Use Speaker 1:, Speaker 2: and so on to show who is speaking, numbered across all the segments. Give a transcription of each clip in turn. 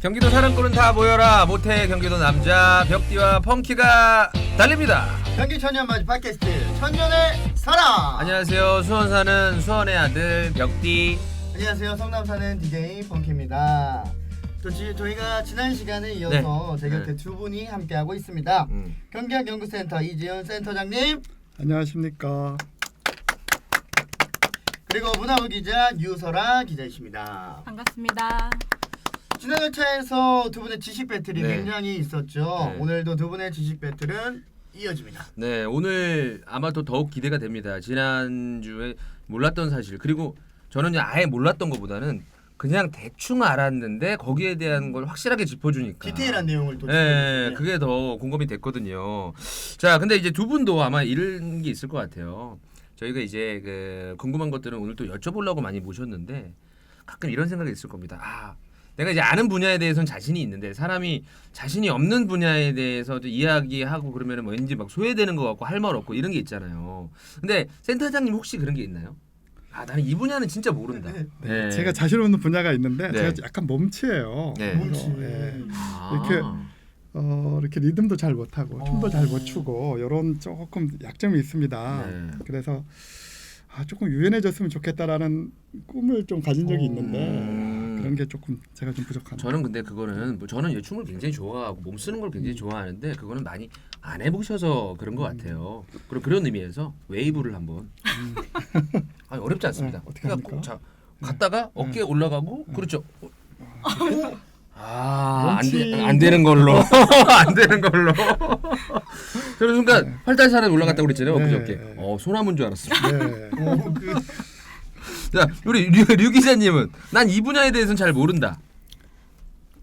Speaker 1: 경기도 사람꾼은 다 모여라. 모태 경기도 남자 벽디와 펑키가 달립니다.
Speaker 2: 경기 천년 맞이 팟캐스트 천년의 사랑.
Speaker 1: 안녕하세요. 수원 사는 수원의 아들 벽디.
Speaker 2: 안녕하세요. 성남 사는 DJ 펑키입니다. 또 저희가 지난 시간에 이어서 제 곁에 두 분이 함께하고 있습니다. 경기학 연구센터 이재현 센터장님.
Speaker 3: 안녕하십니까.
Speaker 2: 그리고 문화부 기자 유설아 기자이십니다.
Speaker 4: 반갑습니다.
Speaker 2: 지난 회차에서 두 분의 지식 배틀이 굉장히 있었죠.
Speaker 1: 네.
Speaker 2: 오늘도 두 분의 지식 배틀은 이어집니다.
Speaker 1: 네, 오늘 아마 또 더욱 기대가 됩니다. 지난주에 몰랐던 사실, 그리고 저는 아예 몰랐던 것보다는 그냥 대충 알았는데 거기에 대한 걸 확실하게 짚어주니까
Speaker 2: 디테일한 내용을 또
Speaker 1: 네,
Speaker 2: 짚어주시네요.
Speaker 1: 그게 더 공감이 됐거든요. 자, 근데 이제 두 분도 아마 이런 게 있을 것 같아요. 저희가 이제 그 궁금한 것들은 오늘 또 여쭤보려고 많이 모셨는데 가끔 이런 생각이 있을 겁니다. 아, 내가 이제 아는 분야에 대해서는 자신이 있는데 사람이 자신이 없는 분야에 대해서도 이야기하고 그러면은 왠지 막 소외되는 것 같고 할 말 없고 이런 게 있잖아요. 근데 센터장님 혹시 그런 게 있나요? 아, 나는 이 분야는 진짜 모른다. 네.
Speaker 3: 제가 자신 없는 분야가 있는데
Speaker 1: 네.
Speaker 3: 제가 약간 몸치예요.
Speaker 1: 네.
Speaker 2: 몸치.
Speaker 1: 아.
Speaker 3: 이렇게 리듬도 잘 못하고 춤도 잘 못 추고 이런 조금 약점이 있습니다.
Speaker 1: 네.
Speaker 3: 그래서 조금 유연해졌으면 좋겠다라는 꿈을 좀 가진 적이 있는데 그런 게 조금 제가 좀 부족합니다.
Speaker 1: 저는 근데 그거는 저는 춤을 굉장히 좋아하고 몸 쓰는 걸 굉장히 좋아하는데 그거는 많이 안 해보셔서 그런 것 같아요. 그럼 그런 의미에서 웨이브를 한번 아니, 어렵지 않습니다.
Speaker 3: 네, 어떻게
Speaker 1: 그러니까
Speaker 3: 합니까?
Speaker 1: 자 갔다가 어깨 올라가고 그렇죠. 안 되는 걸로 안 되는 걸로. 그런 순간 팔다리살에 올라갔다고 그랬잖아요.
Speaker 3: 네.
Speaker 1: 그저께. 소나무인 줄 알았습니다.
Speaker 3: 네.
Speaker 1: 자, 우리 류 기자님은 난 이 분야에 대해서는 잘 모른다.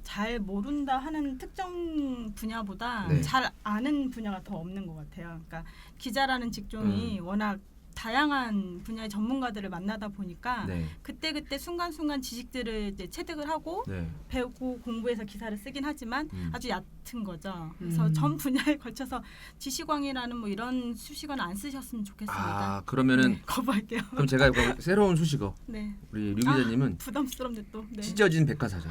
Speaker 4: 잘 모른다 하는 특정 분야보다
Speaker 1: 네.
Speaker 4: 잘 아는 분야가 더 없는 것 같아요. 그러니까 기자라는 직종이 워낙 다양한 분야의 전문가들을 만나다 보니까
Speaker 1: 네.
Speaker 4: 그때 순간순간 지식들을 이제 체득을 하고
Speaker 1: 네.
Speaker 4: 배우고 공부해서 기사를 쓰긴 하지만 아주 얕은 거죠. 그래서
Speaker 2: 음.
Speaker 4: 전 분야에 걸쳐서 지식왕이라는 뭐 이런 수식어는 안 쓰셨으면 좋겠습니다.
Speaker 1: 아, 그러면은
Speaker 4: 네, 거부할게요.
Speaker 1: 그럼 제가 새로운 수식어
Speaker 4: 네.
Speaker 1: 우리 류 기자님은
Speaker 4: 부담스럽네 또. 네.
Speaker 1: 찢어진 백과사전.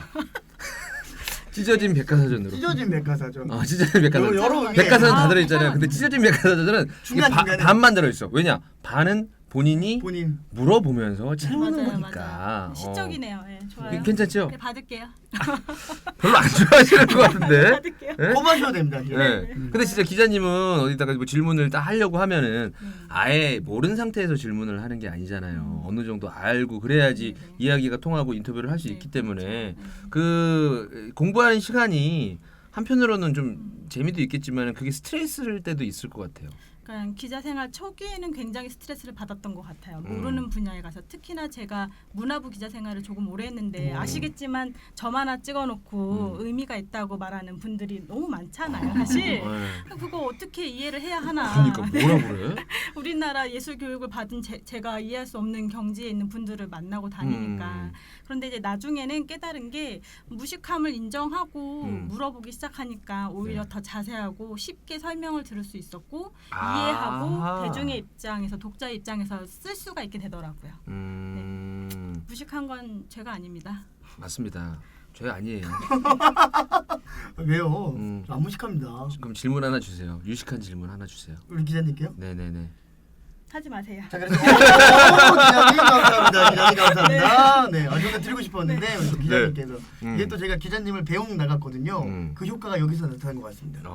Speaker 1: 찢어진 백과사전으로.
Speaker 2: 찢어진 백과사전.
Speaker 1: 찢어진 백과사전.
Speaker 2: 여러 의미가
Speaker 1: 백과사전 다
Speaker 4: 있나?
Speaker 1: 들어있잖아요. 근데 찢어진 백과사전은 이게
Speaker 2: 중간중간에.
Speaker 1: 반만 들어있어. 왜냐? 반은 본인이
Speaker 2: 본인.
Speaker 1: 물어보면서 질문을
Speaker 4: 맞아요,
Speaker 1: 거니까.
Speaker 4: 맞아요. 시적이네요. 네, 좋아요.
Speaker 1: 괜찮죠?
Speaker 4: 네, 받을게요.
Speaker 1: 별로 안 좋아하시는 것 같은데.
Speaker 4: 받을게요.
Speaker 1: 네?
Speaker 2: 뽑아줘야 됩니다.
Speaker 1: 네. 근데 진짜 기자님은 어디다가 뭐 질문을 딱 하려고 하면은 아예 모르는 상태에서 질문을 하는 게 아니잖아요. 어느 정도 알고 그래야지
Speaker 4: 네, 네.
Speaker 1: 이야기가 통하고 인터뷰를 할 수
Speaker 4: 네,
Speaker 1: 있기 때문에
Speaker 4: 그렇죠.
Speaker 1: 그 공부하는 시간이 한편으로는 좀 재미도 있겠지만 그게 스트레스일 때도 있을 것 같아요.
Speaker 4: 그러니까 기자 생활 초기에는 굉장히 스트레스를 받았던 것 같아요. 모르는 분야에 가서 특히나 제가 문화부 기자 생활을 조금 오래 했는데 아시겠지만 점 하나 찍어놓고 의미가 있다고 말하는 분들이 너무 많잖아요. 사실 그거 어떻게 이해를 해야 하나.
Speaker 1: 그러니까 뭐라 그래?
Speaker 4: 우리나라 예술 교육을 받은 제가 이해할 수 없는 경지에 있는 분들을 만나고 다니니까. 그런데 이제 나중에는 깨달은 게 무식함을 인정하고 물어보기 시작하니까 오히려 더 자세하고 쉽게 설명을 들을 수 있었고 이해하고 대중의 입장에서 독자의 입장에서 쓸 수가 있게 되더라고요. 무식한 건 죄가 아닙니다.
Speaker 1: 맞습니다. 죄 아니에요.
Speaker 2: 왜요? 안 무식합니다.
Speaker 1: 그럼 질문 하나 주세요. 유식한 질문 하나 주세요.
Speaker 2: 우리 기자님께요?
Speaker 1: 네네네.
Speaker 4: 하지 마세요.
Speaker 2: 자, 그래서 기자님 감사합니다. 기자님 감사합니다. 네, 저는 드리고 싶었는데 우리 또 기자님께서 이게 또 제가 기자님을 배웅 나갔거든요. 그 효과가 여기서 나타난 것 같습니다.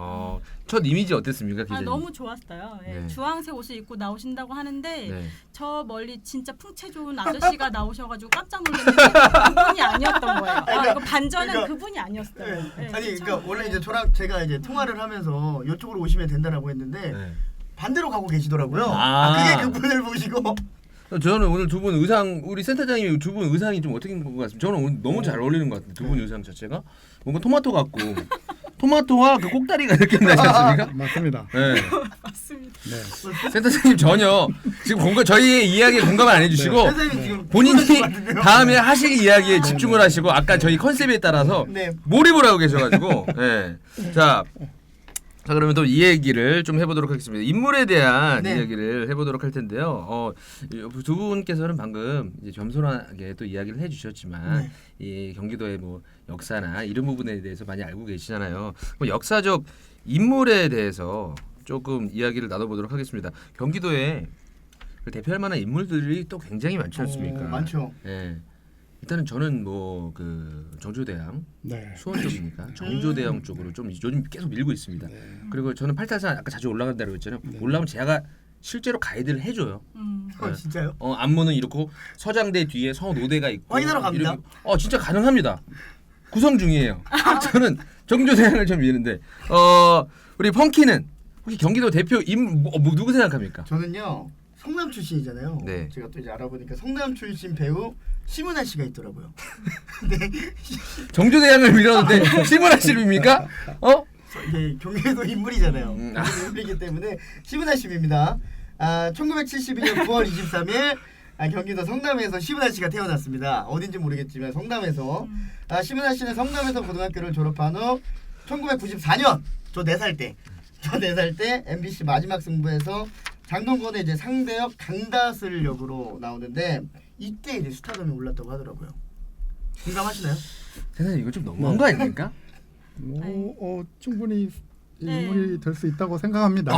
Speaker 1: 첫 이미지 어땠습니까, 기자님?
Speaker 4: 너무 좋았어요. 예,
Speaker 1: 네.
Speaker 4: 주황색 옷을 입고 나오신다고 하는데
Speaker 1: 네.
Speaker 4: 저 멀리 진짜 풍채 좋은 아저씨가 나오셔가지고 깜짝 놀랐는데 그분이 아니었던 거예요. 이거 반전은
Speaker 2: 그러니까-
Speaker 4: 그분이 아니었어요.
Speaker 2: 네.
Speaker 4: 네,
Speaker 2: 아니,
Speaker 4: 그쵸?
Speaker 2: 그러니까 원래 이제 저랑 제가 이제 통화를 하면서 이쪽으로 오시면 된다라고 했는데
Speaker 1: 네.
Speaker 2: 반대로 가고 계시더라고요.
Speaker 1: 아.
Speaker 2: 그게 그분을 보시고.
Speaker 1: 저는 오늘 두 분 의상 우리 센터장님이 두 분 의상이 좀 어떻게 된 것 같습니다. 저는 오늘 너무 잘 어울리는 것 같아요. 두 분 의상 자체가 뭔가 토마토 같고 토마토와 그 꼭다리가 이렇게 나지 않습니까?
Speaker 3: 맞습니다.
Speaker 1: 네.
Speaker 4: 맞습니다.
Speaker 3: 네.
Speaker 1: 센터장님 전혀 지금 저희의 이야기에 공감을 안 해주시고
Speaker 2: 선생님 지금
Speaker 1: 본인이
Speaker 2: 궁금하신 것 같은데요?
Speaker 1: 다음에 하실 이야기에 집중을 하시고 아까 저희 컨셉에 따라서
Speaker 2: 네.
Speaker 1: 몰입을 하고 계셔가지고 네. 자 자 그러면 또 이 얘기를 좀 해보도록 하겠습니다. 인물에 대한
Speaker 2: 네.
Speaker 1: 이야기를 해보도록 할 텐데요. 두 분께서는 방금 이제 겸손하게 또 이야기를 해주셨지만
Speaker 2: 네.
Speaker 1: 이 경기도의 뭐 역사나 이런 부분에 대해서 많이 알고 계시잖아요. 뭐 역사적 인물에 대해서 조금 이야기를 나눠보도록 하겠습니다. 경기도에 그 대표할 만한 인물들이 또 굉장히 많지 않습니까?
Speaker 2: 많죠.
Speaker 1: 예. 일단은 저는 뭐 그 정조대왕
Speaker 3: 네.
Speaker 1: 수원 쪽이니까 정조대왕 쪽으로 좀 요즘 계속 밀고 있습니다.
Speaker 3: 네.
Speaker 1: 그리고 저는 8탈산 아까 자주 올라간다고 했잖아요.
Speaker 3: 네.
Speaker 1: 올라오면 제가 실제로 가이드를 해줘요.
Speaker 2: 진짜요?
Speaker 1: 안무는 이렇고 서장대 뒤에 서노대가 있고
Speaker 2: 확인하러 갑니다.
Speaker 1: 진짜 가능합니다. 구성 중이에요. 저는 정조대왕을 좀 미는데 우리 펑키는 혹시 경기도 대표 누구 생각합니까?
Speaker 2: 저는요 성남 출신이잖아요.
Speaker 1: 네.
Speaker 2: 제가 또 이제 알아보니까 성남 출신 배우 심은하 씨가 있더라고요. 네.
Speaker 1: 정조대왕을 밀었는데 심은하 씨를 밉니까?
Speaker 2: 이게 경기도 인물이잖아요.
Speaker 1: 음.
Speaker 2: 경기도 인물이기 때문에 심은하 씨입니다. 1972년 9월 23일 경기도 성남에서 심은하 씨가 태어났습니다. 어딘지 모르겠지만 성남에서 심은하 씨는 성남에서 고등학교를 졸업한 후 1994년 저 4살 때 MBC 마지막 승부에서 장동건의 이제 상대역 강다슬 역으로 나오는데 이때 이제 스타덤에 올랐다고 하더라고요. 공감하시나요?
Speaker 1: 세상에 이거 좀 너무한 거 아닙니까?
Speaker 3: 충분히
Speaker 4: 네.
Speaker 3: 인물이 될 수 있다고 생각합니다.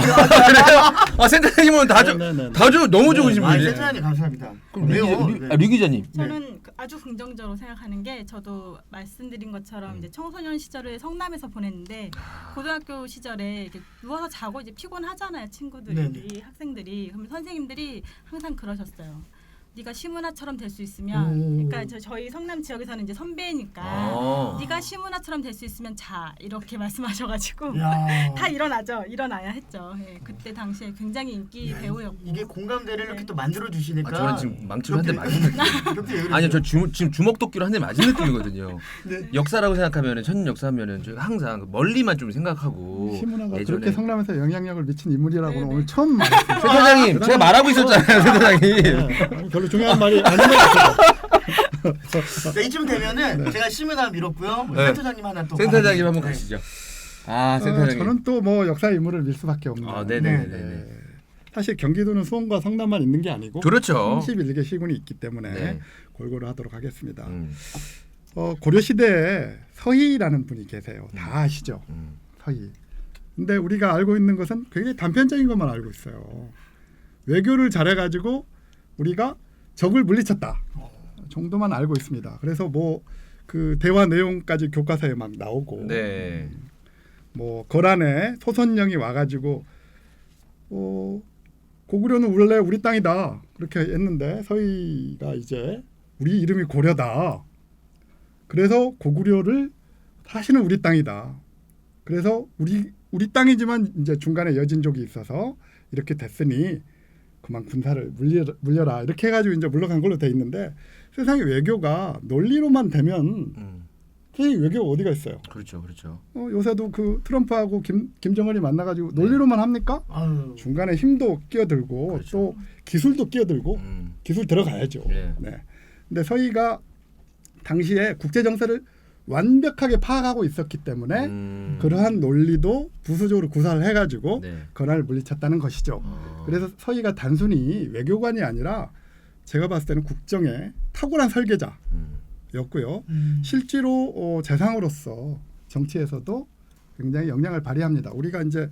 Speaker 1: 센터장님은
Speaker 3: 네네네.
Speaker 1: 다주 너무 좋으신
Speaker 2: 아,
Speaker 1: 분이에요.
Speaker 2: 센터장님 감사합니다.
Speaker 1: 그럼
Speaker 2: 왜요?
Speaker 1: 류 기자님.
Speaker 4: 저는 아주 긍정적으로 생각하는 게 저도 말씀드린 것처럼 이제 청소년 시절을 성남에서 보냈는데 고등학교 시절에 이렇게 누워서 자고 이제 피곤하잖아요 친구들이
Speaker 2: 네네.
Speaker 4: 학생들이 그러면 선생님들이 항상 그러셨어요. 네가 심은하처럼 될 수 있으면 그러니까 저희 성남 지역에서는 이제 선배니까 네가 심은하처럼 될 수 있으면 자 이렇게 말씀하셔가지고
Speaker 2: 야.
Speaker 4: 다 일어나야 했죠. 예, 그때 당시에 굉장히 인기 배우였고
Speaker 2: 이게 공감대를 이렇게 또 만들어 주시니까
Speaker 1: 저는 지금 망치로 한 대 맞은 느낌.
Speaker 2: 느낌.
Speaker 1: 아니요, 저 지금 주먹도끼로 한 대 맞은 느낌이거든요.
Speaker 2: 네.
Speaker 1: 역사라고 생각하면은 천 역사하면은 저 항상 그 멀리만 좀 생각하고
Speaker 3: 심은하가
Speaker 1: 예전에
Speaker 3: 그렇게 성남에서 영향력을 미친 인물이라고는
Speaker 4: 네네.
Speaker 3: 오늘 처음 말했습니다.
Speaker 1: 센터장님 제가 말하고 있었잖아요, 센터장님.
Speaker 3: 별로 중요한 말이 아닌 것 같아요.
Speaker 2: 네, 이쯤 되면은 제가 심은하 밀었고요.
Speaker 1: 네.
Speaker 2: 센터장님 하나 또
Speaker 1: 센터장님 한번
Speaker 2: 네.
Speaker 1: 가시죠. 센터장님.
Speaker 3: 저는 또 뭐 역사 인물을 밀 수밖에 없네요.
Speaker 1: 네네네.
Speaker 3: 사실 경기도는 수원과 성남만 있는 게 아니고
Speaker 1: 그렇죠.
Speaker 3: 31개 시군이 있기 때문에
Speaker 1: 네.
Speaker 3: 골고루 하도록 하겠습니다.
Speaker 1: 음.
Speaker 3: 고려 시대에 서희라는 분이 계세요. 다 아시죠?
Speaker 1: 음.
Speaker 3: 서희. 근데 우리가 알고 있는 것은 굉장히 단편적인 것만 알고 있어요. 외교를 잘해가지고 우리가 적을 물리쳤다 정도만 알고 있습니다. 그래서 뭐 그 대화 내용까지 교과서에 막 나오고,
Speaker 1: 네.
Speaker 3: 뭐 거란에 소선령이 와가지고 고구려는 원래 우리 땅이다 그렇게 했는데 서희가 이제 우리 이름이 고려다. 그래서 고구려를 다시는 우리 땅이다. 그래서 우리 땅이지만 이제 중간에 여진족이 있어서 이렇게 됐으니 그만 군사를 물려라 이렇게 해가지고 이제 물러간 걸로 돼 있는데 세상에 외교가 논리로만 되면 외교가 어디가 있어요?
Speaker 1: 그렇죠.
Speaker 3: 요새도 그 트럼프하고 김정은이 만나가지고 논리로만 합니까? 중간에 힘도 끼어들고
Speaker 1: 그렇죠.
Speaker 3: 또 기술도 끼어들고 기술 들어가야죠.
Speaker 1: 네.
Speaker 3: 네. 근데 서희가 당시에 국제 정세를 완벽하게 파악하고 있었기 때문에 그러한 논리도 부수적으로 구사를 해가지고
Speaker 1: 네.
Speaker 3: 거란을 물리쳤다는 것이죠. 그래서 서희가 단순히 외교관이 아니라 제가 봤을 때는 국정의 탁월한 설계자였고요. 실제로 재상으로서 정치에서도 굉장히 영향을 발휘합니다. 우리가 이제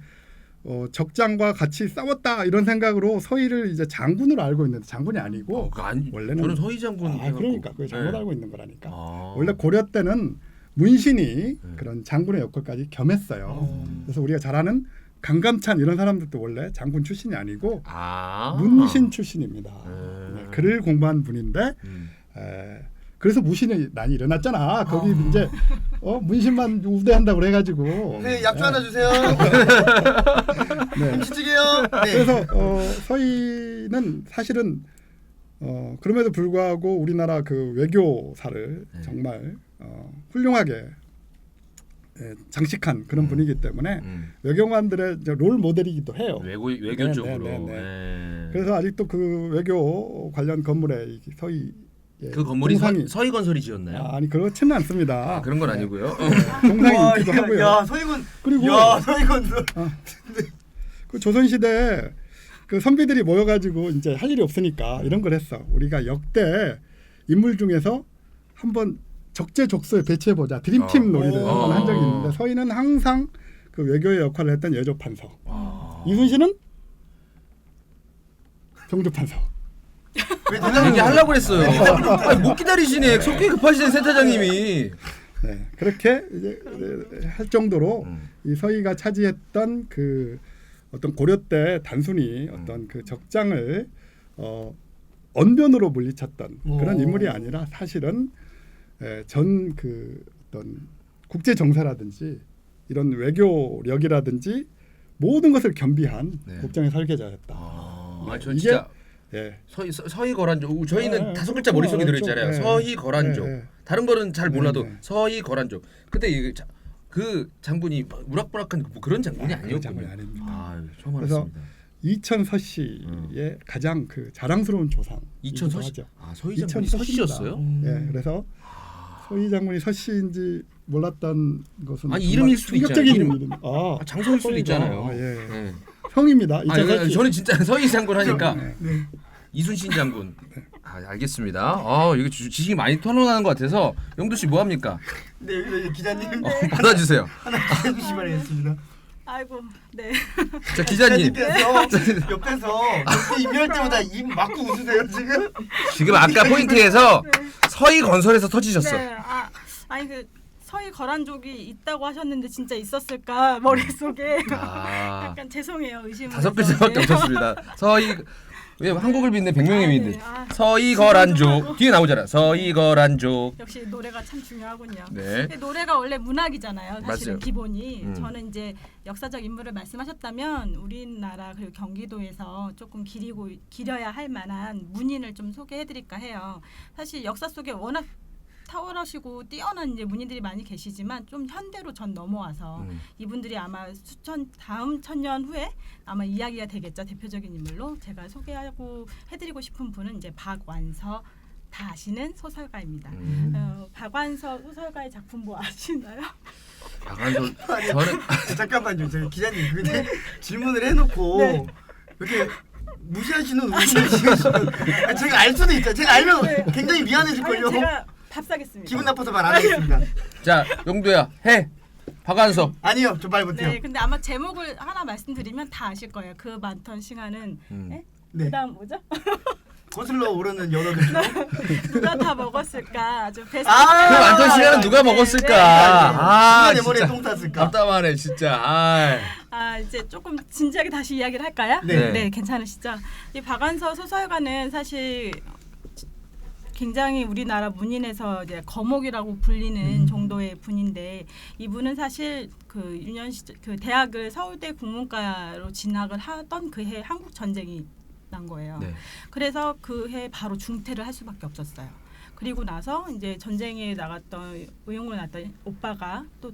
Speaker 3: 적장과 같이 싸웠다 이런 생각으로 서희를 이제 장군으로 알고 있는데 장군이 아니고 원래는
Speaker 1: 저는 서희 장군.
Speaker 3: 그러니까 그 장군
Speaker 1: 네.
Speaker 3: 알고 있는 거라니까. 원래 고려 때는 문신이 그런 장군의 역할까지 겸했어요. 그래서 우리가 잘 아는 강감찬 이런 사람들도 원래 장군 출신이 아니고 문신 출신입니다. 네, 글을 공부한 분인데 그래서 무신의 난이 일어났잖아. 거기 이제 문신만 우대한다고 그래가지고.
Speaker 2: 네, 약주 하나 주세요.
Speaker 3: 네.
Speaker 2: 김치찌개요. 네.
Speaker 3: 그래서 서희는 사실은 그럼에도 불구하고 우리나라 그 외교사를 정말 훌륭하게 장식한 그런 분이기 때문에 외교관들의 이제 롤 모델이기도 해요.
Speaker 1: 외교 쪽으로.
Speaker 3: 네. 그래서 아직도 그 외교 관련 건물에 서희 예,
Speaker 1: 그 건물이
Speaker 3: 동상이
Speaker 1: 서희 건설이 지었나요?
Speaker 3: 아니 그렇지는 않습니다.
Speaker 1: 그런 건 아니고요.
Speaker 3: 동상이
Speaker 2: 와,
Speaker 3: 있기도 하고요.
Speaker 2: 야 서희건.
Speaker 3: 그리고
Speaker 2: 야 서희건.
Speaker 3: 그 조선시대 그 선비들이 모여가지고 이제 할 일이 없으니까 이런 걸 했어. 우리가 역대 인물 중에서 한번 적재적소에 배치해보자. 드림팀 놀이를
Speaker 2: 오.
Speaker 3: 한번 한 적이 있는데 서희는 항상 그 외교의 역할을 했던 예조판서.
Speaker 1: 와.
Speaker 3: 이순신은 정조판서.
Speaker 2: 왜 대답을
Speaker 1: 얘기하려고 그랬어요. 아니, 못 기다리시네. 속기 급하시네 센터장님이.
Speaker 3: 네, 그렇게 이제 할 정도로
Speaker 1: 음.
Speaker 3: 이 서희가 차지했던 그 어떤 고려 때 단순히 어떤 그 적장을 언변으로 물리쳤던
Speaker 2: 오.
Speaker 3: 그런 인물이 아니라 사실은 전 그 어떤 국제 정세라든지 이런 외교력이라든지 모든 것을 겸비한
Speaker 1: 네.
Speaker 3: 국정의 설계자였다.
Speaker 1: 저
Speaker 3: 이게-
Speaker 1: 진짜
Speaker 3: 예.
Speaker 1: 서희 거란족. 저희는
Speaker 3: 네,
Speaker 1: 5글자
Speaker 3: 그렇죠.
Speaker 1: 머릿속에
Speaker 3: 그렇죠.
Speaker 1: 들어있잖아요.
Speaker 3: 네.
Speaker 1: 서희 거란족.
Speaker 3: 네, 네.
Speaker 1: 다른 거는 잘 몰라도
Speaker 3: 네.
Speaker 1: 서희 거란족. 근데 그 장군이 우락부락한 뭐 그런 장군이
Speaker 3: 그런
Speaker 1: 아니었군요.
Speaker 3: 장군이 아닙니다.
Speaker 1: 처음
Speaker 3: 그래서
Speaker 1: 알았습니다.
Speaker 3: 이천서 씨의 가장 그 자랑스러운 조상.
Speaker 1: 이천서 씨.
Speaker 3: 하죠.
Speaker 1: 서희 장군이
Speaker 3: 이천서
Speaker 1: 서씨였어요?
Speaker 3: 예, 그래서 서희 장군이 서씨인지 몰랐던 것은
Speaker 1: 아니,
Speaker 3: 정말
Speaker 1: 이름일 수도
Speaker 3: 충격적인
Speaker 1: 있잖아요.
Speaker 3: 이름.
Speaker 1: 장소일 수도
Speaker 3: 서희가,
Speaker 1: 있잖아요.
Speaker 3: 예.
Speaker 1: 네.
Speaker 3: 형입니다. 이천서 씨.
Speaker 1: 저는 진짜 서희 장군 하니까
Speaker 2: 네.
Speaker 1: 이순신 장군. 알겠습니다. 이거 지식이 많이 토론하는 것 같아서 영도 씨 뭐 합니까?
Speaker 2: 네 여기 기자님
Speaker 1: 받아주세요.
Speaker 2: 하나 해주시 바라겠습니다.
Speaker 4: 아이고, 네.
Speaker 1: 자 기자님.
Speaker 2: 옆에서 그때 임명할 때마다 입 막고 웃으세요 지금.
Speaker 1: 지금 아까 포인트에서 서희 건설에서 터지셨어.
Speaker 4: 네. 아니 그 서희 거란족이 있다고 하셨는데 진짜 있었을까 머릿속에 약간 죄송해요. 의심을
Speaker 1: 5글자밖에
Speaker 4: 해서.
Speaker 1: 없었습니다. 서희 왜 한국을 믿는 100명의 민들.
Speaker 4: 네.
Speaker 1: 서희 거란족 뒤에 나오잖아. 서희 거란족.
Speaker 4: 역시 노래가 참 중요하군요.
Speaker 1: 네.
Speaker 4: 근데 노래가 원래 문학이잖아요. 사실은
Speaker 1: 맞아요.
Speaker 4: 기본이. 저는 이제 역사적 인물을 말씀하셨다면 우리나라 그리고 경기도에서 조금 기려야 할 만한 문인을 좀 소개해드릴까 해요. 사실 역사 속에 워낙 탁월하시고 뛰어난 이제 문인들이 많이 계시지만 좀 현대로 전 넘어와서 이분들이 아마 다음 1000년 후에 아마 이야기가 되겠죠. 대표적인 인물로 제가 소개하고 해드리고 싶은 분은 이제 박완서, 다 아시는 소설가입니다. 박완서 소설가의 작품 뭐 아시나요?
Speaker 1: 박완서 저는
Speaker 2: 잠깐만요, 저기 기자님 근데 질문을 해놓고
Speaker 4: 네.
Speaker 2: 이렇게 무시하시는 웃으시는 제가 알 수도 있죠. 제가 알면 굉장히 미안해질걸요.
Speaker 4: 아니, 제가 밥 사겠습니다.
Speaker 2: 기분 나빠서 말 안 하겠습니다.
Speaker 1: 자 영도야 해. 박완서.
Speaker 2: 아니요, 저 말 못해요.
Speaker 4: 네, 근데 아마 제목을 하나 말씀드리면 다 아실 거예요. 그 많던 시간은 네?
Speaker 2: 네.
Speaker 4: 그다음 뭐죠?
Speaker 2: 거슬러 오르는 연어들 중.
Speaker 4: 누가 다 먹었을까? 아주 베스트.
Speaker 1: 그 많던 시간은 누가
Speaker 4: 네,
Speaker 1: 먹었을까?
Speaker 2: 누가 내 머리에 똥 탔을까?
Speaker 1: 답답하네 진짜.
Speaker 4: 이제 조금 진지하게 다시 이야기를 할까요?
Speaker 2: 네.
Speaker 4: 괜찮으시죠? 이 박완서 소설가는 사실 굉장히 우리나라 문인에서 이제 거목이라고 불리는 정도의 분인데 이분은 사실 그 유년 시절 그 대학을 서울대 국문과로 진학을 하던 그해 한국 전쟁이 난 거예요.
Speaker 1: 네.
Speaker 4: 그래서 그 해 바로 중퇴를 할 수밖에 없었어요. 그리고 나서 이제 전쟁에 나갔던 의용으로 나왔던 오빠가 또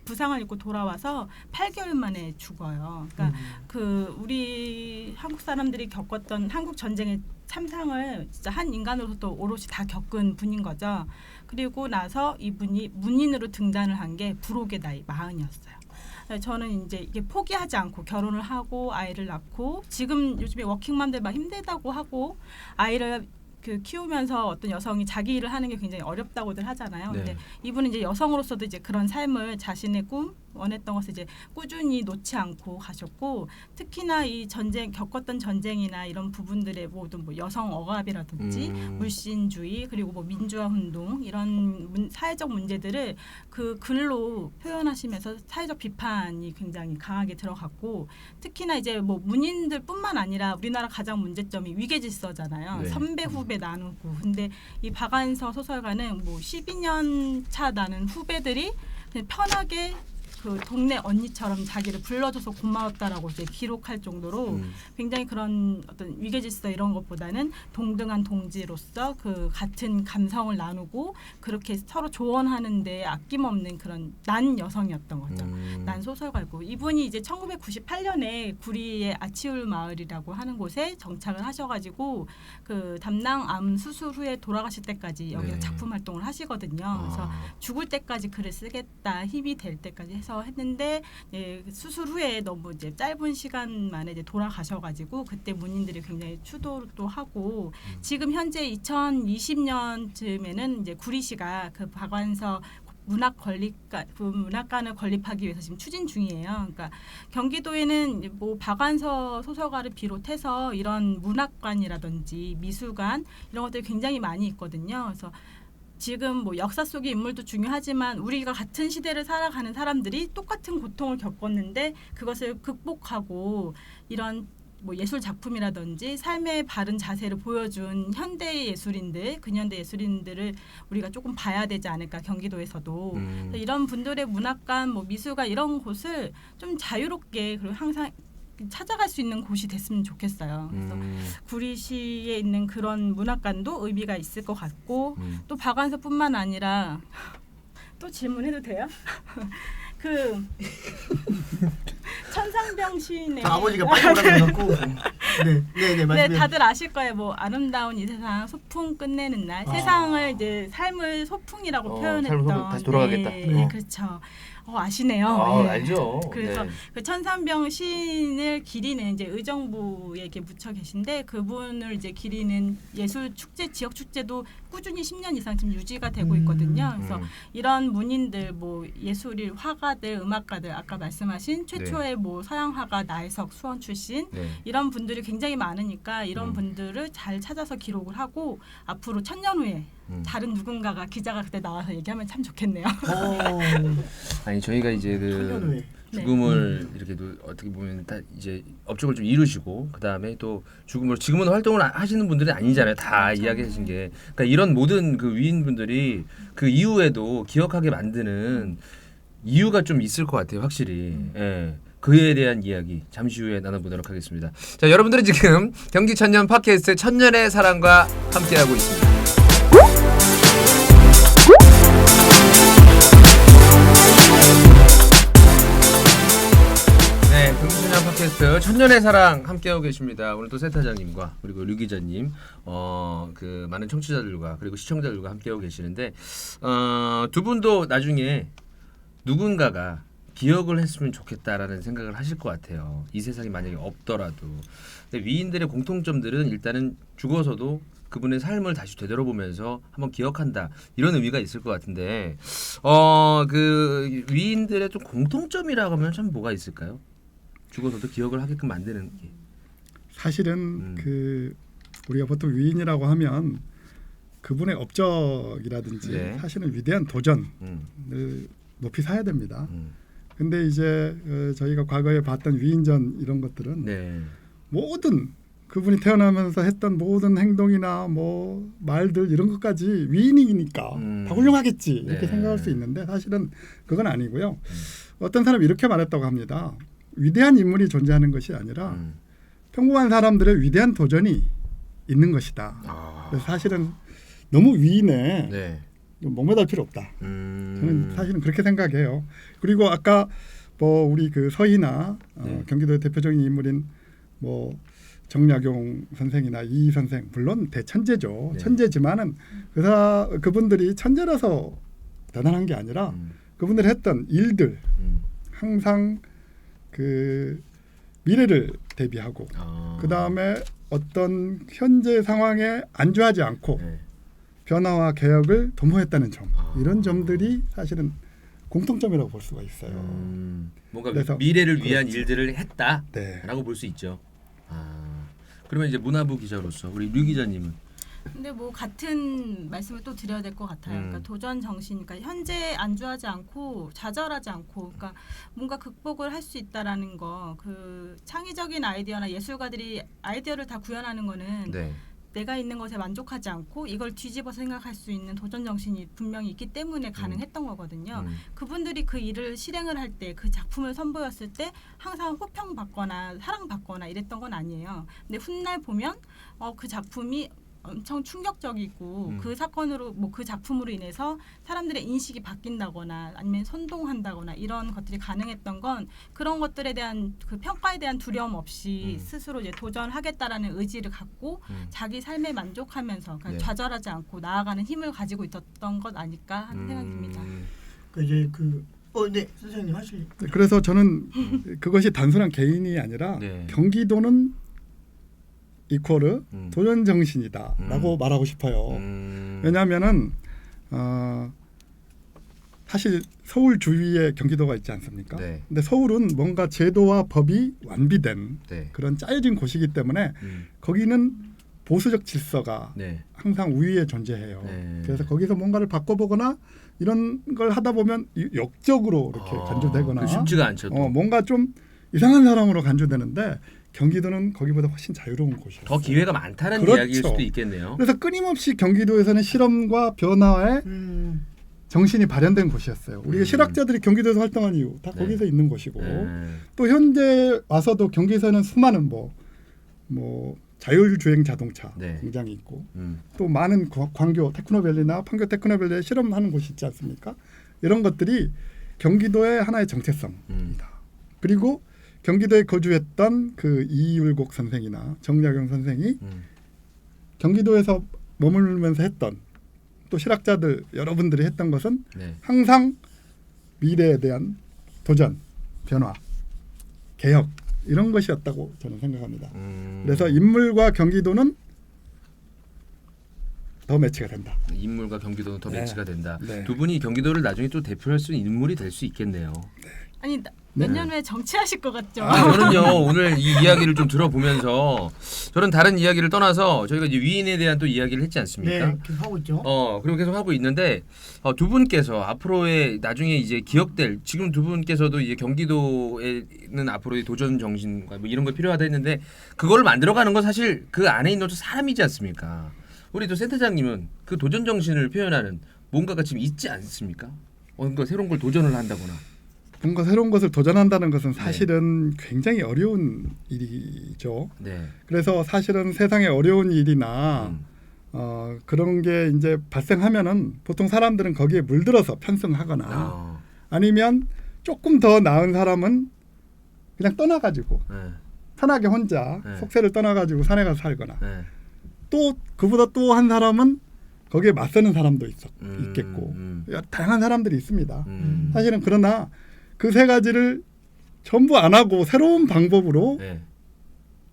Speaker 4: 부상을 입고 돌아와서 8개월 만에 죽어요. 그러니까 그 우리 한국 사람들이 겪었던 한국 전쟁의 참상을 진짜 한 인간으로서 또 오롯이 다 겪은 분인 거죠. 그리고 나서 이분이 문인으로 등단을 한 게 불혹의 나이 40이었어요. 저는 이제 이게 포기하지 않고 결혼을 하고 아이를 낳고 지금 요즘에 워킹맘들 막 힘들다고 하고 아이를 그 키우면서 어떤 여성이 자기 일을 하는 게 굉장히 어렵다고들 하잖아요.
Speaker 1: 네.
Speaker 4: 근데 이분은 이제 여성으로서도 이제 그런 삶을 자신의 꿈 원했던 것을 이제 꾸준히 놓지 않고 가셨고 특히나 이 전쟁 겪었던 전쟁이나 이런 부분들의 모든 뭐 여성 억압이라든지 물신주의 그리고 뭐 민주화 운동 이런 사회적 문제들을 그 글로 표현하시면서 사회적 비판이 굉장히 강하게 들어갔고 특히나 이제 뭐 문인들뿐만 아니라 우리나라 가장 문제점이 위계질서잖아요.
Speaker 1: 네.
Speaker 4: 선배 후배 나누고 근데 이 박완서 소설가는 뭐 12년 차 나는 후배들이 그냥 편하게 그 동네 언니처럼 자기를 불러줘서 고마웠다라고 이제 기록할 정도로 굉장히 그런 어떤 위계질서 이런 것보다는 동등한 동지로서 그 같은 감성을 나누고 그렇게 서로 조언하는데 아낌없는 그런 난 여성이었던 거죠. 난 소설가고 이분이 이제 1998년에 구리의 아치울 마을이라고 하는 곳에 정착을 하셔가지고 그 담낭암 수술 후에 돌아가실 때까지 여기서
Speaker 1: 네.
Speaker 4: 작품 활동을 하시거든요. 그래서 죽을 때까지 글을 쓰겠다, 힘이 될 때까지 해서 했는데 예, 수술 후에 너무 이제 짧은 시간 만에 이제 돌아가셔가지고 그때 문인들이 굉장히 추도도 하고 지금 현재 2020년쯤에는 이제 구리시가 그 박완서 문학관을 건립하기 위해서 지금 추진 중이에요. 그러니까 경기도에는 뭐 박완서 소설가를 비롯해서 이런 문학관이라든지 미술관 이런 것들이 굉장히 많이 있거든요. 그래서 지금 뭐 역사 속의 인물도 중요하지만 우리가 같은 시대를 살아가는 사람들이 똑같은 고통을 겪었는데 그것을 극복하고 이런 뭐 예술 작품이라든지 삶의 바른 자세를 보여준 현대 예술인들, 근현대 예술인들을 우리가 조금 봐야 되지 않을까 경기도에서도 그래서 이런 분들의 문학관, 뭐 미술관 이런 곳을 좀 자유롭게 그리고 항상 찾아갈 수 있는 곳이 됐으면 좋겠어요. 그래서 구리시에 있는 그런 문학관도 의미가 있을 것 같고 또 박완서뿐만 아니라 또 질문해도 돼요? 그 천상병 시인의
Speaker 2: 아버지가 빨리 오라고 해갖고
Speaker 4: 네,
Speaker 2: 말씀해.
Speaker 4: 다들 아실 거예요. 뭐 아름다운 이 세상 소풍 끝내는 날 세상을 이제 삶을 소풍이라고 표현했던
Speaker 1: 삶을 다시 돌아가겠다.
Speaker 4: 네, 그렇죠. 아시네요. 네.
Speaker 1: 알죠.
Speaker 4: 그래서
Speaker 1: 네.
Speaker 4: 그 천산병 시인을 기리는 이제 의정부에 이렇게 묻혀 계신데 그분을 이제 기리는 예술 축제, 지역 축제도 꾸준히 10년 이상 지금 유지가 되고 있거든요. 그래서 이런 문인들, 뭐 예술인, 화가들, 음악가들, 아까 말씀하신 최초의 뭐 서양 화가 나혜석 수원 출신
Speaker 1: 네.
Speaker 4: 이런 분들이 굉장히 많으니까 이런 분들을 잘 찾아서 기록을 하고 앞으로 1000년 후에 다른 누군가가 기자가 그때 나와서 얘기하면 참 좋겠네요.
Speaker 1: 아니 저희가 이제 그
Speaker 2: 청년회.
Speaker 1: 죽음을 이렇게 어떻게 보면 다 이제 업적을 좀 이루시고 그 다음에 또 죽음을 지금은 활동을 하시는 분들은 아니잖아요. 다
Speaker 4: 그렇죠.
Speaker 1: 이야기하신 게 그러니까 이런 모든 그 위인분들이 그 이후에도 기억하게 만드는 이유가 좀 있을 것 같아요. 확실히. 예. 그에 대한 이야기 잠시 후에 나눠보도록 하겠습니다. 자, 여러분들은 지금 경기 천년 팟캐스트 천년의 사랑과 함께하고 있습니다. 네, 경기천년 팟캐스트 천년의 사랑 함께하고 계십니다. 오늘 또 센터장님과 그리고 류 기자님, 그 많은 청취자들과 그리고 시청자들과 함께하고 계시는데 두 분도 나중에 누군가가 기억을 했으면 좋겠다라는 생각을 하실 것 같아요. 이 세상이 만약에 없더라도. 근데 위인들의 공통점들은 일단은 죽어서도 그분의 삶을 다시 되돌아보면서 한번 기억한다 이런 의미가 있을 것 같은데 그 위인들의 좀 공통점이라고 하면 참 뭐가 있을까요? 죽어서도 기억을 하게끔 만드는 게.
Speaker 3: 사실은 그 우리가 보통 위인이라고 하면 그분의 업적이라든지
Speaker 1: 네.
Speaker 3: 사실은 위대한 도전을 높이 사야 됩니다. 근데 이제 저희가 과거에 봤던 위인전 이런 것들은
Speaker 1: 네.
Speaker 3: 모든 그분이 태어나면서 했던 모든 행동이나 뭐 말들 이런 것까지 위인이니까 다 훌륭하겠지 이렇게
Speaker 1: 네.
Speaker 3: 생각할 수 있는데 사실은 그건 아니고요. 어떤 사람이 이렇게 말했다고 합니다. 위대한 인물이 존재하는 것이 아니라 평범한 사람들의 위대한 도전이 있는 것이다. 그래서 사실은 너무 위인에
Speaker 1: 네.
Speaker 3: 목매달 필요 없다. 저는 사실은 그렇게 생각해요. 그리고 아까 뭐 우리 그 서희나 경기도의 대표적인 인물인 뭐 정약용 선생이나 이 선생 물론 대천재죠.
Speaker 1: 네.
Speaker 3: 천재지만은 그분들이 천재라서 대단한 게 아니라 그분들이 했던 일들 항상 그 미래를 대비하고 그 다음에 어떤 현재 상황에 안주하지 않고
Speaker 1: 네.
Speaker 3: 변화와 개혁을 도모했다는 점 이런 점들이 사실은 공통점이라고 볼 수가 있어요.
Speaker 1: 뭔가
Speaker 3: 그래서
Speaker 1: 미래를 위한
Speaker 3: 그렇죠.
Speaker 1: 일들을 했다라고
Speaker 3: 네.
Speaker 1: 볼 수 있죠. 그러면 이제 문화부 기자로서 우리 류 기자님은
Speaker 4: 근데 뭐 같은 말씀을 또 드려야 될 것 같아요. 그러니까 도전 정신, 그러니까 현재 안주하지 않고 좌절하지 않고, 그러니까 뭔가 극복을 할 수 있다라는 거, 그 창의적인 아이디어나 예술가들이 아이디어를 다 구현하는 거는
Speaker 1: 네.
Speaker 4: 내가 있는 것에 만족하지 않고 이걸 뒤집어 생각할 수 있는 도전 정신이 분명히 있기 때문에 가능했던 거거든요. 그분들이 그 일을 실행을 할 때 그 작품을 선보였을 때 항상 호평받거나 사랑받거나 이랬던 건 아니에요. 근데 훗날 보면 그 작품이 엄청 충격적이고 그 사건으로 뭐 그 작품으로 인해서 사람들의 인식이 바뀐다거나 아니면 선동한다거나 이런 것들이 가능했던 건 그런 것들에 대한 그 평가에 대한 두려움 없이 스스로 이제 도전하겠다라는 의지를 갖고 자기 삶에 만족하면서 그러니까
Speaker 1: 네.
Speaker 4: 좌절하지 않고 나아가는 힘을 가지고 있었던 것 아닐까 하는 생각이 듭니다.
Speaker 2: 그 이제 네 선생님 하실.
Speaker 3: 그래서 저는 그것이 단순한 개인이 아니라
Speaker 1: 네.
Speaker 3: 경기도는 이퀄 도전 정신이다라고 말하고 싶어요. 왜냐하면은 사실 서울 주위에 경기도가 있지 않습니까?
Speaker 1: 네.
Speaker 3: 근데 서울은 뭔가 제도와 법이 완비된
Speaker 1: 네.
Speaker 3: 그런 짜여진 곳이기 때문에 거기는 보수적 질서가
Speaker 1: 네.
Speaker 3: 항상 우위에 존재해요.
Speaker 1: 네.
Speaker 3: 그래서 거기서 뭔가를 바꿔보거나 이런 걸 하다 보면 역적으로 이렇게 간주되거나
Speaker 1: 그 쉽지가 않죠. 또.
Speaker 3: 뭔가 좀 이상한 사람으로 간주되는데 경기도는 거기보다 훨씬 자유로운 곳이에요.
Speaker 1: 더 기회가 많다는
Speaker 3: 그렇죠.
Speaker 1: 이야기일 수도 있겠네요.
Speaker 3: 그래서 끊임없이 경기도에서는 실험과 변화의 정신이 발현된 곳이었어요. 우리가 실학자들이 경기도에서 활동한 이유 다
Speaker 1: 네.
Speaker 3: 거기서 있는 곳이고
Speaker 1: 네.
Speaker 3: 또 현재 와서도 경기에서는 수많은 뭐 자율주행 자동차
Speaker 1: 네.
Speaker 3: 공장이 있고 또 많은 광교 테크노밸리나 판교 테크노밸리에 실험하는 곳이 있지 않습니까? 이런 것들이 경기도의 하나의 정체성입니다. 그리고 경기도에 거주했던 그 이율곡 선생이나 정약용 선생이 경기도에서 머물면서 했던 또 실학자들 여러분들이 했던 것은
Speaker 1: 네.
Speaker 3: 항상 미래에 대한 도전, 변화, 개혁 이런 것이었다고 저는 생각합니다. 그래서 인물과 경기도는 더 매치가 된다.
Speaker 1: 인물과 경기도는 더
Speaker 3: 네.
Speaker 1: 매치가 된다.
Speaker 3: 네.
Speaker 1: 두 분이 경기도를 나중에 또 대표할 수 있는 인물이 될 수 있겠네요.
Speaker 4: 아니 몇 년 후에 정치하실 것 같죠?
Speaker 1: 저는요 오늘 이 이야기를 좀 들어보면서 저는 다른 이야기를 떠나서 저희가 이제 위인에 대한 또 이야기를 했지 않습니까?
Speaker 2: 네, 계속 하고 있죠.
Speaker 1: 그리고 계속 하고 있는데 두 분께서 앞으로의 나중에 이제 기억될 지금 두 분께서도 이제 경기도에는 앞으로의 도전 정신과 뭐 이런 거 필요하다 했는데 그걸 만들어가는 건 사실 그 안에 있는 또 사람이지 않습니까? 우리 또 센터장님은 그 도전 정신을 표현하는 뭔가가 지금 있지 않습니까? 뭔가 새로운 걸 도전을 한다거나.
Speaker 3: 뭔가 새로운 것을 도전한다는 것은 사실은 굉장히 어려운 일이죠.
Speaker 1: 네.
Speaker 3: 그래서 사실은 세상에 어려운 일이나 그런 게 이제 발생하면은 보통 사람들은 거기에 물들어서 편승하거나 아니면 조금 더 나은 사람은 그냥 떠나가지고
Speaker 1: 네.
Speaker 3: 편하게 혼자
Speaker 1: 네.
Speaker 3: 속세를 떠나가지고 산에 가서 살거나
Speaker 1: 네.
Speaker 3: 또 그보다 또 한 사람은 거기에 맞서는 사람도 있겠고 다양한 사람들이 있습니다. 사실은 그러나 그 세 가지를 전부 안 하고 새로운 방법으로
Speaker 1: 네.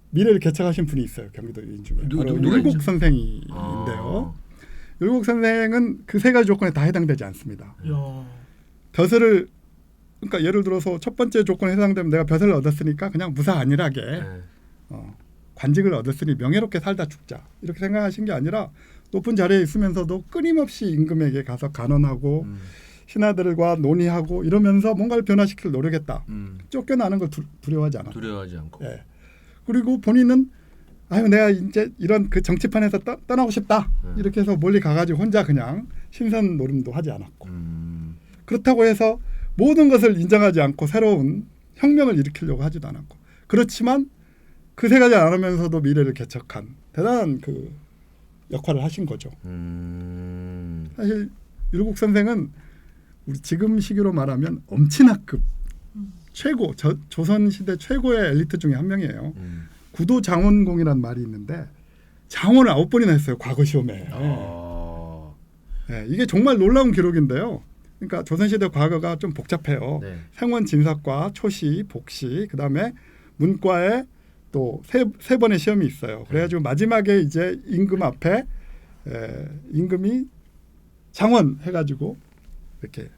Speaker 3: 미래를 개척하신 분이 있어요. 경기도 유인 중에. 바로
Speaker 1: 누가
Speaker 3: 율곡
Speaker 1: 있죠?
Speaker 3: 선생인데요. 율곡 선생은 그 세 가지 조건에 다 해당되지 않습니다.
Speaker 2: 이야.
Speaker 3: 벼슬을 그러니까 예를 들어서 첫 번째 조건에 해당되면 내가 벼슬을 얻었으니까 그냥 무사안일하게
Speaker 1: 네.
Speaker 3: 관직을 얻었으니 명예롭게 살다 죽자 이렇게 생각하신 게 아니라 높은 자리에 있으면서도 끊임없이 임금에게 가서 간언하고 신하들과 논의하고 이러면서 뭔가를 변화시킬 노력했다. 쫓겨나는 걸 두려워하지 않았다.
Speaker 1: 두려워하지 않고.
Speaker 3: 예. 그리고 본인은 아유 내가 이제 이런 그 정치판에서 떠나고 싶다. 이렇게 해서 멀리 가가지고 혼자 그냥 신선 노름도 하지 않았고 그렇다고 해서 모든 것을 인정하지 않고 새로운 혁명을 일으키려고 하지도 않았고 그렇지만 그 세 가지 안 하면서도 미래를 개척한 대단한 그 역할을 하신 거죠. 사실 율곡 선생은 우리 지금 시기로 말하면 엄친아급 최고 조선시대 최고의 엘리트 중에 한 명이에요. 구도장원공이라는 말이 있는데 장원을 9번이나 했어요. 과거 시험에. 네, 이게 정말 놀라운 기록인데요. 그러니까 조선시대 과거가 좀 복잡해요.
Speaker 1: 네.
Speaker 3: 생원, 진사과, 초시, 복시, 그다음에 문과에 또 세 번의 시험이 있어요. 그래가지고 마지막에 이제 임금 앞에 임금이 장원 해가지고 이렇게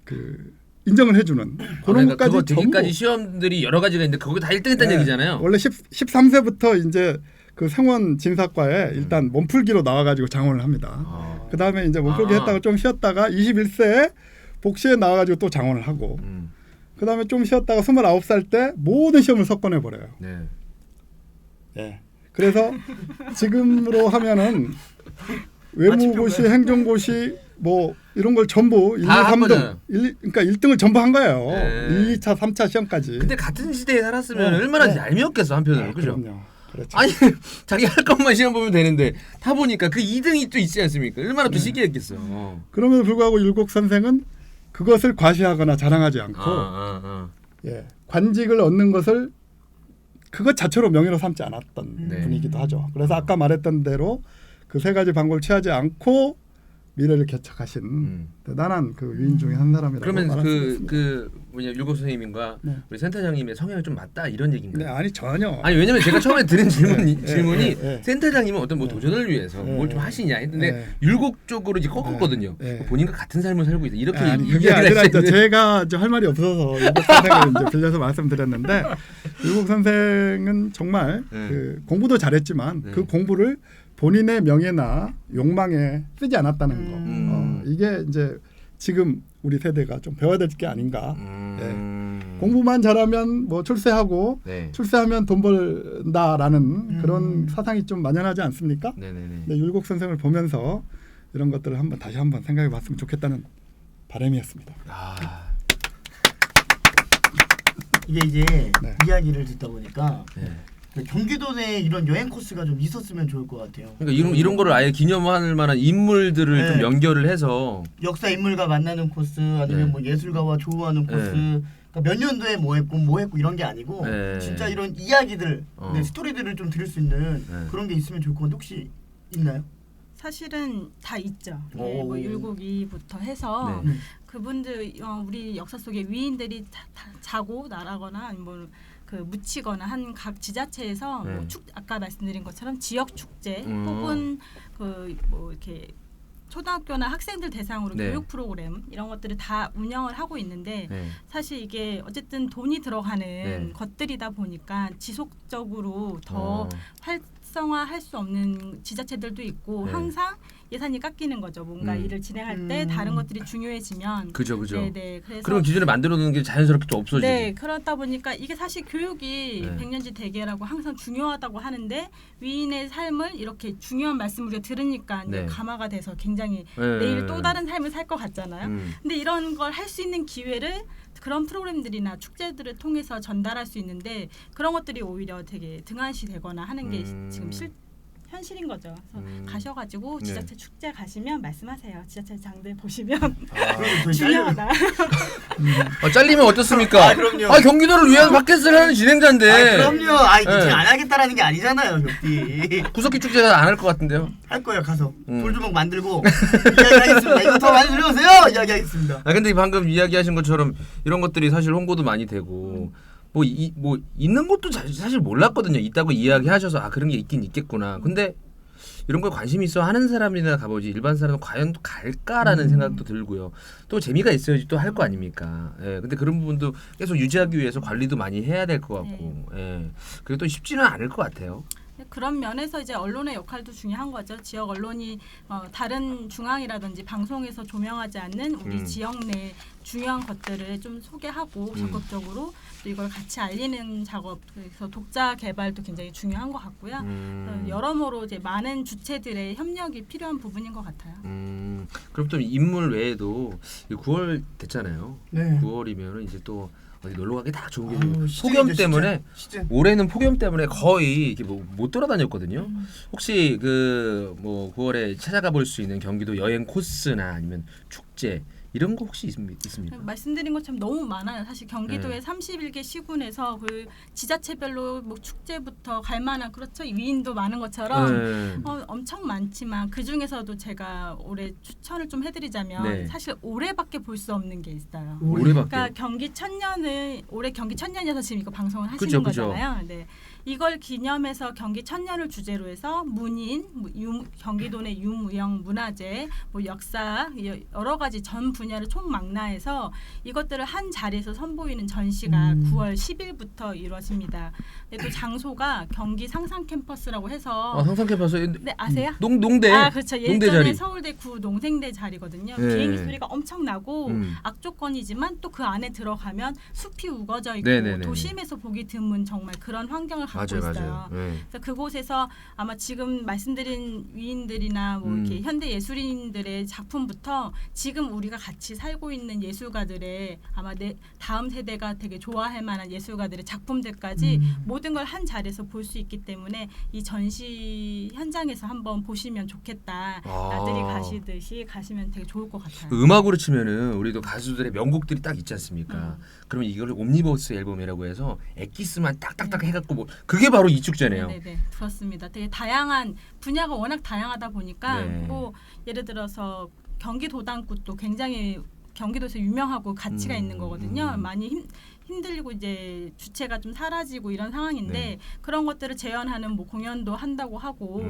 Speaker 3: 그 인정을 해주는 그런 것까지
Speaker 1: 그거
Speaker 3: 전부
Speaker 1: 되기까지 시험들이 여러 가지가 있는데 그거 다 1등했다는 얘기잖아요.
Speaker 3: 원래 13세부터 이제 그 생원 진사과에 일단 몸풀기로 나와가지고 장원을 합니다. 그 다음에 이제 몸풀기 했다가 좀 쉬었다가 21세에 복시에 나와가지고 또 장원을 하고 그 다음에 좀 쉬었다가 29살 때 모든 시험을 석권해 버려요.
Speaker 1: 네.
Speaker 3: 예. 그래서 지금으로 하면은 외무고시, 행정고시 뭐 이런 걸 전부 1, 2,
Speaker 1: 다한
Speaker 3: 3등,
Speaker 1: 거잖아요.
Speaker 3: 그러니까 1등을 전부 한 거예요.
Speaker 1: 네.
Speaker 3: 2차, 3차 시험까지.
Speaker 1: 근데 같은 시대에 살았으면
Speaker 3: 네.
Speaker 1: 얼마나
Speaker 3: 네.
Speaker 1: 얄미웠겠어 한편으로.
Speaker 3: 네,
Speaker 1: 그죠?
Speaker 3: 그럼요. 그렇죠.
Speaker 1: 아니 자기 할 것만 시험 보면 되는데 타 보니까 그 2등이 또 있지 않습니까? 얼마나 또
Speaker 3: 네.
Speaker 1: 시기했겠어.
Speaker 3: 그럼에도 불구하고 율곡 선생은 그것을 과시하거나 자랑하지 않고 예, 관직을 얻는 것을 그것 자체로 명예로 삼지 않았던
Speaker 1: 네.
Speaker 3: 분이기도 하죠. 그래서 아까 말했던 대로 그 세 가지 방법을 취하지 않고 미래를 개척하신 대단한 그 위인 중에 한 사람이라고
Speaker 1: 그러면
Speaker 3: 말할 수 있습니다.
Speaker 1: 그 뭐냐 율곡 선생님과
Speaker 3: 네.
Speaker 1: 우리 센터장님의 성향이 좀 맞다 이런 얘기인가요?
Speaker 3: 네, 아니 전혀.
Speaker 1: 아니 왜냐면 제가 처음에 들은 질문이
Speaker 3: 네,
Speaker 1: 질문이
Speaker 3: 네.
Speaker 1: 센터장님은 어떤 뭐 도전을 위해서
Speaker 3: 네.
Speaker 1: 뭘 좀 하시냐 했는데
Speaker 3: 네.
Speaker 1: 율곡 쪽으로 이제 꺾었거든요.
Speaker 3: 네.
Speaker 1: 본인과 같은 삶을 살고 있다 이렇게
Speaker 3: 아니, 그게
Speaker 1: 이야기를
Speaker 3: 아니라 이제
Speaker 1: 하시는데
Speaker 3: 제가 할 말이 없어서 율곡 선생을 이제 빌려서 말씀드렸는데 율곡 선생은 정말
Speaker 1: 네.
Speaker 3: 그 공부도 잘했지만
Speaker 1: 네.
Speaker 3: 그 공부를 본인의 명예나 욕망에 쓰지 않았다는 거. 이게 이제 지금 우리 세대가 좀 배워야 될 게 아닌가. 공부만 잘하면 뭐 출세하고
Speaker 1: 네.
Speaker 3: 출세하면 돈 벌다라는 그런 사상이 좀 만연하지 않습니까?
Speaker 1: 네네네.
Speaker 3: 네, 율곡 선생을 보면서 이런 것들을 다시 한번 생각해봤으면 좋겠다는 바람이었습니다.
Speaker 1: 아,
Speaker 2: 이게 이제
Speaker 3: 네.
Speaker 2: 이야기를 듣다 보니까
Speaker 1: 네.
Speaker 2: 경기도 내에 이런 여행 코스가 좀 있었으면 좋을 것 같아요.
Speaker 1: 그러니까 이런 거를 아예 기념할 만한 인물들을
Speaker 2: 네.
Speaker 1: 좀 연결을 해서
Speaker 2: 역사 인물과 만나는 코스 아니면
Speaker 1: 네.
Speaker 2: 뭐 예술가와 조우하는 코스.
Speaker 1: 네.
Speaker 2: 그러니까 몇 년도에 뭐 했고 이런 게 아니고
Speaker 1: 네.
Speaker 2: 진짜 이런 이야기들, 네, 스토리들을 좀 들을 수 있는
Speaker 1: 네.
Speaker 2: 그런 게 있으면 좋을 것 같은데 혹시 있나요?
Speaker 4: 사실은 다 있죠. 네,
Speaker 2: 오.
Speaker 4: 뭐 율곡이부터 해서
Speaker 1: 네.
Speaker 4: 그분들 우리 역사 속에 위인들이 다 자고 나라거나 아니면 뭐 그 묻히거나 한 각 지자체에서
Speaker 1: 네.
Speaker 4: 뭐 아까 말씀드린 것처럼 지역 축제
Speaker 1: 음.
Speaker 4: 혹은 그 뭐 이렇게 초등학교나 학생들 대상으로
Speaker 1: 네.
Speaker 4: 교육 프로그램 이런 것들을 다 운영을 하고 있는데
Speaker 1: 네.
Speaker 4: 사실 이게 어쨌든 돈이 들어가는
Speaker 1: 네.
Speaker 4: 것들이다 보니까 지속적으로 더
Speaker 1: 어.
Speaker 4: 활성화할 수 없는 지자체들도 있고
Speaker 1: 네.
Speaker 4: 항상 예산이 깎이는 거죠. 뭔가 일을 진행할 때 다른 것들이 중요해지면
Speaker 1: 그죠.
Speaker 4: 네네. 그래서
Speaker 1: 그런 기준을 만들어 놓는 게 자연스럽게 또 없어지고.
Speaker 4: 네, 그렇다 보니까 이게 사실 교육이
Speaker 1: 네.
Speaker 4: 백년지 대계라고 항상 중요하다고 하는데 위인의 삶을 이렇게 중요한 말씀을 우리가 들으니까 이제
Speaker 1: 네.
Speaker 4: 감화가 돼서 굉장히
Speaker 1: 네.
Speaker 4: 내일 또 다른 삶을 살 것 같잖아요. 근데 이런 걸 할 수 있는 기회를 그런 프로그램들이나 축제들을 통해서 전달할 수 있는데 그런 것들이 오히려 되게 등한시 되거나 하는 게 지금 현실인 거죠. 그래서 가셔가지고 지자체 축제 가시면 말씀하세요. 지자체 장들 보시면 중요하다.
Speaker 1: 잘리면 어떻습니까?
Speaker 2: 아, 그럼요.
Speaker 1: 경기도를 위한 팟캐스트를 하는 진행자인데.
Speaker 2: 그럼요.
Speaker 1: 네.
Speaker 2: 제가 안 하겠다라는 게 아니잖아요, 격디.
Speaker 1: 구석기 축제 안 할 것 같은데요.
Speaker 2: 할 거예요, 가서 돌주먹 만들고 이야기하겠습니다. 이거 더 많이 들려오세요. 이야기하겠습니다.
Speaker 1: 근데 방금 이야기하신 것처럼 이런 것들이 사실 홍보도 많이 되고 뭐 있는 것도 사실 몰랐거든요. 있다고 이야기하셔서 그런 게 있긴 있겠구나. 근데 이런 거에 관심이 있어 하는 사람이나 가보지 일반 사람은 과연 갈까라는 생각도 들고요. 또 재미가 있어야지 또 할 거 아닙니까? 예. 근데 그런 부분도 계속 유지하기 위해서 관리도 많이 해야 될 것 같고, 예. 그리고 또 쉽지는 않을 것 같아요.
Speaker 4: 그런 면에서 이제 언론의 역할도 중요한 거죠. 지역 언론이 다른 중앙이라든지 방송에서 조명하지 않는 우리 지역 내 중요한 것들을 좀 소개하고 적극적으로 또 이걸 같이 알리는 작업, 그래서 독자 개발도 굉장히 중요한 것 같고요. 여러모로 이제 많은 주체들의 협력이 필요한 부분인 것 같아요.
Speaker 1: 그럼 또 인물 외에도 9월 됐잖아요.
Speaker 2: 네.
Speaker 1: 9월이면 이제 또 어디 놀러 가기 딱 좋은 게
Speaker 2: 아유,
Speaker 1: 폭염
Speaker 2: 시즌이죠,
Speaker 1: 때문에
Speaker 2: 시즌.
Speaker 1: 올해는 폭염 때문에 거의 이렇게 못 돌아다녔거든요. 혹시 그 뭐 9월에 찾아가 볼 수 있는 경기도 여행 코스나 아니면 축제 이런 거 혹시 있습니까?
Speaker 4: 말씀드린 것처럼 너무 많아요. 사실 경기도의 31개 시군에서 그 지자체별로 뭐 축제부터 갈 만한 그렇죠. 위인도 많은 것처럼 엄청 많지만 그 중에서도 제가 올해 추천을 좀 해드리자면
Speaker 1: 네.
Speaker 4: 사실 올해밖에 볼 수 없는 게 있어요.
Speaker 1: 올해밖에.
Speaker 4: 그러니까 경기 천년을 올해 경기 천년이어서 지금 이거 방송을 하시는
Speaker 1: 그죠.
Speaker 4: 거잖아요. 네. 이걸 기념해서 경기 천년을 주제로 해서 문인, 경기도 내 유무형 문화재, 뭐 역사 여러 가지 전 분야를 총망라해서 이것들을 한 자리에서 선보이는 전시가 9월 10일부터 이루어집니다. 또 장소가 경기 상상 캠퍼스라고 해서
Speaker 1: 상상 캠퍼스
Speaker 4: 네, 아세요?
Speaker 1: 농대.
Speaker 4: 그렇죠.
Speaker 1: 농대
Speaker 4: 예전에
Speaker 1: 자리.
Speaker 4: 서울대 구 농생대 자리거든요.
Speaker 1: 네.
Speaker 4: 비행기 소리가 엄청 나고 악조건이지만 또 그 안에 들어가면 숲이 우거져 있고
Speaker 1: 네네네네.
Speaker 4: 도심에서 보기 드문 정말 그런 환경을 갖고
Speaker 1: 맞아요,
Speaker 4: 있어요.
Speaker 1: 맞아요. 네.
Speaker 4: 그래서 그곳에서 아마 지금 말씀드린 위인들이나 뭐 이렇게 현대 예술인들의 작품부터 지금 우리가 같이 살고 있는 예술가들의 아마 다음 세대가 되게 좋아할 만한 예술가들의 작품들까지 모든 걸 한 자리에서 볼 수 있기 때문에 이 전시 현장에서 한번 보시면 좋겠다. 나들이 가시듯이 가시면 되게 좋을 것 같아요.
Speaker 1: 그 음악으로 치면은 우리도 가수들의 명곡들이 딱 있지 않습니까? 그러면 이거를 옴니버스 앨범이라고 해서 엑기스만 딱딱딱 해갖고 뭐 그게 바로 이 축제네요.
Speaker 4: 네, 그렇습니다. 되게 다양한 분야가 워낙 다양하다 보니까
Speaker 1: 네.
Speaker 4: 뭐 예를 들어서 경기도당굿도 굉장히 경기도에서 유명하고 가치가 있는 거거든요. 많이 힘들리고 이제 주체가 좀 사라지고 이런 상황인데
Speaker 1: 네.
Speaker 4: 그런 것들을 재현하는 뭐 공연도 한다고 하고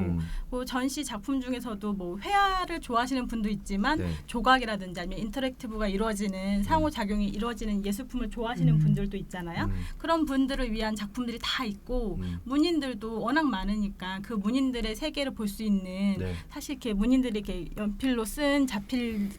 Speaker 4: 뭐 전시 작품 중에서도 뭐 회화를 좋아하시는 분도 있지만
Speaker 1: 네.
Speaker 4: 조각이라든지 아니면 인터랙티브가 이루어지는 상호작용이 이루어지는 예술품을 좋아하시는 분들도 있잖아요. 그런 분들을 위한 작품들이 다 있고 문인들도 워낙 많으니까 그 문인들의 세계를 볼 수 있는
Speaker 1: 네.
Speaker 4: 사실 이렇게 문인들이 이렇게 연필로 쓴 자필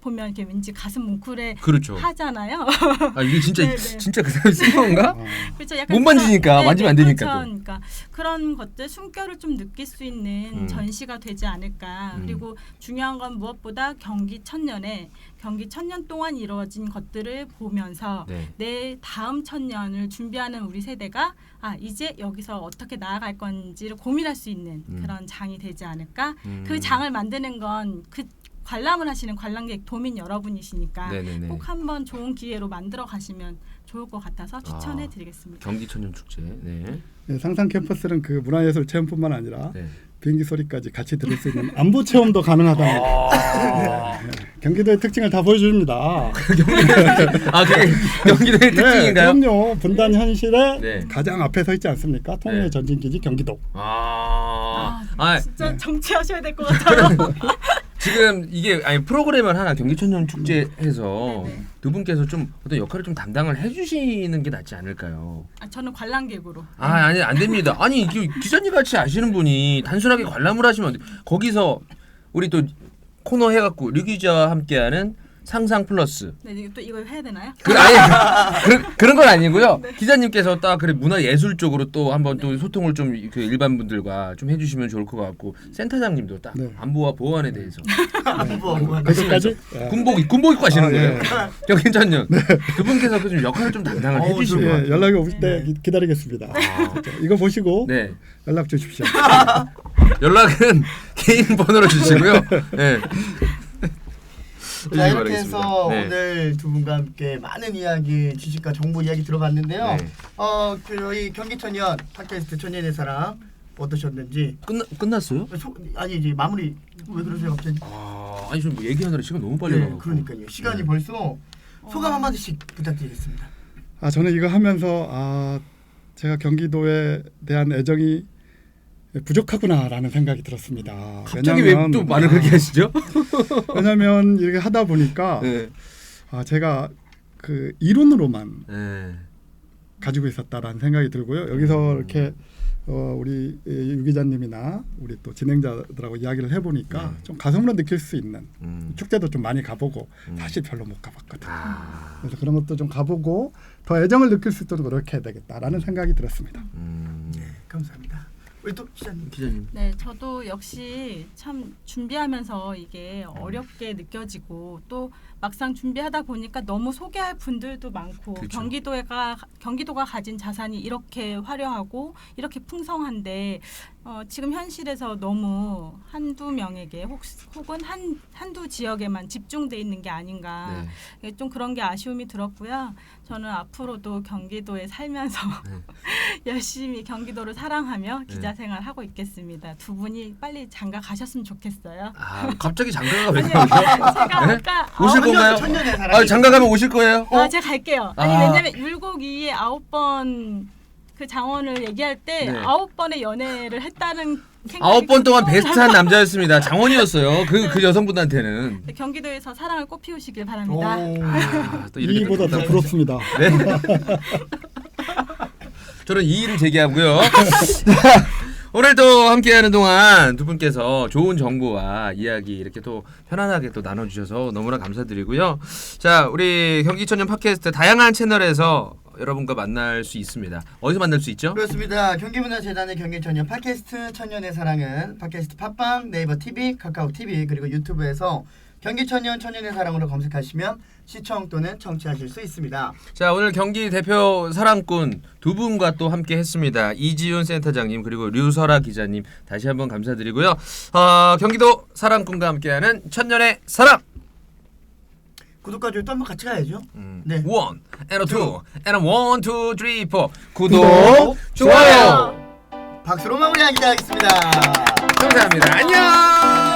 Speaker 4: 보면 이렇게 왠지 가슴 뭉클해
Speaker 1: 그렇죠.
Speaker 4: 하잖아요.
Speaker 1: 아 이게 진짜
Speaker 4: 네네.
Speaker 1: 진짜 그 사람이 쓴 건가?
Speaker 4: 그렇죠. 약간
Speaker 1: 못 만지니까 만지면 안 되니까
Speaker 4: 그렇죠.
Speaker 1: 또.
Speaker 4: 그러니까 그런 것들 숨결을 좀 느낄 수 있는 전시가 되지 않을까. 그리고 중요한 건 무엇보다 경기 천년에 경기 천년 동안 이루어진 것들을 보면서
Speaker 1: 네.
Speaker 4: 내 다음 천년을 준비하는 우리 세대가 이제 여기서 어떻게 나아갈 건지를 고민할 수 있는 그런 장이 되지 않을까. 그 장을 만드는 건 그 관람을 하시는 관람객 도민 여러분이시니까
Speaker 1: 네네네.
Speaker 4: 꼭 한번 좋은 기회로 만들어 가시면 좋을 것 같아서 추천해 드리겠습니다.
Speaker 1: 경기 천년 축제. 네.
Speaker 3: 네, 상상 캠퍼스는 그 문화예술 체험뿐만 아니라
Speaker 1: 네.
Speaker 3: 비행기 소리까지 같이 들을 수 있는 안보 체험도 가능하답니다. 네, 경기도의 특징을 다 보여줍니다.
Speaker 1: 아, 그게 경기도의 특징인가요?
Speaker 3: 그럼요. 분단 현실에
Speaker 1: 네.
Speaker 3: 가장 앞에 서 있지 않습니까? 통일의
Speaker 1: 네.
Speaker 3: 전진기지 경기도.
Speaker 4: 진짜 정치하셔야 될 것 같아요.
Speaker 1: 지금 이게 프로그램을 하나 경기 천년 축제에서
Speaker 4: 네네.
Speaker 1: 두 분께서 좀 어떤 역할을 좀 담당을 해주시는 게 낫지 않을까요?
Speaker 4: 저는 관람객으로.
Speaker 1: 아니 안 됩니다. 아니 기자님 같이 아시는 분이 단순하게 관람을 하시면 안 돼. 거기서 우리 또 코너 해갖고 류 기자와 함께하는 상상 플러스.
Speaker 4: 네, 또 이걸 해야 되나요?
Speaker 1: 그런 건 아니고요. 기자님께서 딱 그래 문화 예술 쪽으로 또 한번 또 소통을 좀 그 일반 분들과 좀 해주시면 좋을 것 같고 센터장님도 딱
Speaker 3: 네.
Speaker 1: 안보와 보안에 대해서
Speaker 3: 거기까지?
Speaker 1: 군복 입고 하시는 거예요.
Speaker 3: 예.
Speaker 1: 경기 천년 두 분께서 좀 역할을 좀 담당을 해주시면
Speaker 3: 예, 연락이 올 때 기다리겠습니다. 자, 이거 보시고
Speaker 1: 네.
Speaker 3: 연락 주십시오.
Speaker 1: 연락은 개인 번호로 주시고요. 네.
Speaker 2: 자 이렇게 해서
Speaker 1: 네.
Speaker 2: 오늘 두 분과 함께 많은 이야기, 지식과 정보 이야기 들어봤는데요.
Speaker 1: 네.
Speaker 2: 저희 경기천년 팟캐스트 천년의 사랑 어떠셨는지.
Speaker 1: 끝났어요?
Speaker 2: 아니 이제 마무리 왜 그러세요 갑자기?
Speaker 1: 아니 좀 얘기하느라 시간 너무 빨리
Speaker 2: 네,
Speaker 1: 가고.
Speaker 2: 그러니까요. 시간이
Speaker 1: 네.
Speaker 2: 벌써 소감 한 마디씩 부탁드리겠습니다.
Speaker 3: 저는 이거 하면서 제가 경기도에 대한 애정이 부족하구나라는 생각이 들었습니다.
Speaker 1: 갑자기 왜 또 말을 그렇게 하시죠?
Speaker 3: 왜냐하면 이렇게 하다 보니까
Speaker 1: 네.
Speaker 3: 제가 그 이론으로만
Speaker 1: 네.
Speaker 3: 가지고 있었다라는 생각이 들고요. 여기서 이렇게 우리 유 기자님이나 우리 또 진행자들하고 이야기를 해보니까 좀 가슴으로 느낄 수 있는 축제도 좀 많이 가보고 사실 별로 못 가봤거든요. 그래서 그런 것도 좀 가보고 더 애정을 느낄 수 있도록 그렇게 해야 되겠다라는 생각이 들었습니다.
Speaker 2: 네, 감사합니다. 우리 또 기자님.
Speaker 4: 네, 저도 역시 참 준비하면서 이게 어렵게 느껴지고 또 막상 준비하다 보니까 너무 소개할 분들도 많고
Speaker 1: 그렇죠.
Speaker 4: 경기도가 가진 자산이 이렇게 화려하고 이렇게 풍성한데 지금 현실에서 너무 한두 명에게 혹은 한두 지역에만 집중돼 있는 게 아닌가.
Speaker 1: 네.
Speaker 4: 좀 그런 게 아쉬움이 들었고요. 저는 앞으로도 경기도에 살면서 열심히 경기도를 사랑하며 기자 생활 하고 있겠습니다. 두 분이 빨리 장가 가셨으면 좋겠어요.
Speaker 1: 갑자기 장가가 왜
Speaker 4: 제가
Speaker 1: 네?
Speaker 4: 아까
Speaker 1: 오실 건가요?
Speaker 2: 천년의 사랑.
Speaker 1: 장가 가면 오실 거예요?
Speaker 4: 제가 갈게요. 왜냐면 율곡이 9번 그 장원을 얘기할 때
Speaker 1: 네.
Speaker 4: 9번의 연애를 했다는 생각이
Speaker 1: 9번 동안
Speaker 4: 들고
Speaker 1: 베스트한 남자였습니다. 장원이었어요. 그 여성분한테는.
Speaker 4: 경기도에서 사랑을 꽃 피우시길 바랍니다.
Speaker 1: 또 이렇게
Speaker 3: 이보다 더
Speaker 1: 또
Speaker 3: 부럽습니다.
Speaker 1: 네. 저는 이의를 제기하고요. 오늘도 함께하는 동안 두 분께서 좋은 정보와 이야기 이렇게 또 편안하게 또 나눠주셔서 너무나 감사드리고요. 자, 우리 경기천년 팟캐스트 다양한 채널에서 여러분과 만날 수 있습니다. 어디서 만날 수 있죠?
Speaker 2: 그렇습니다. 경기문화재단의 경기천년 팟캐스트 천년의 사랑은 팟캐스트 팟빵, 네이버 TV, 카카오 TV 그리고 유튜브에서 경기천년 천년의 사랑으로 검색하시면 시청 또는 청취하실 수 있습니다.
Speaker 1: 자, 오늘 경기 대표 사랑꾼 두 분과 또 함께 했습니다. 이지훈 센터장님 그리고 류설아 기자님 다시 한번 감사드리고요. 경기도 사랑꾼과 함께하는 천년의 사랑.
Speaker 2: 구독과 좋아요 또 한번 같이 가야죠. 네.
Speaker 1: 1 and 2 and 1, 2, 3, 4 구독,
Speaker 2: 구독,
Speaker 1: 좋아요.
Speaker 2: 박수로 마무리하겠습니다.
Speaker 1: 감사합니다. 안녕.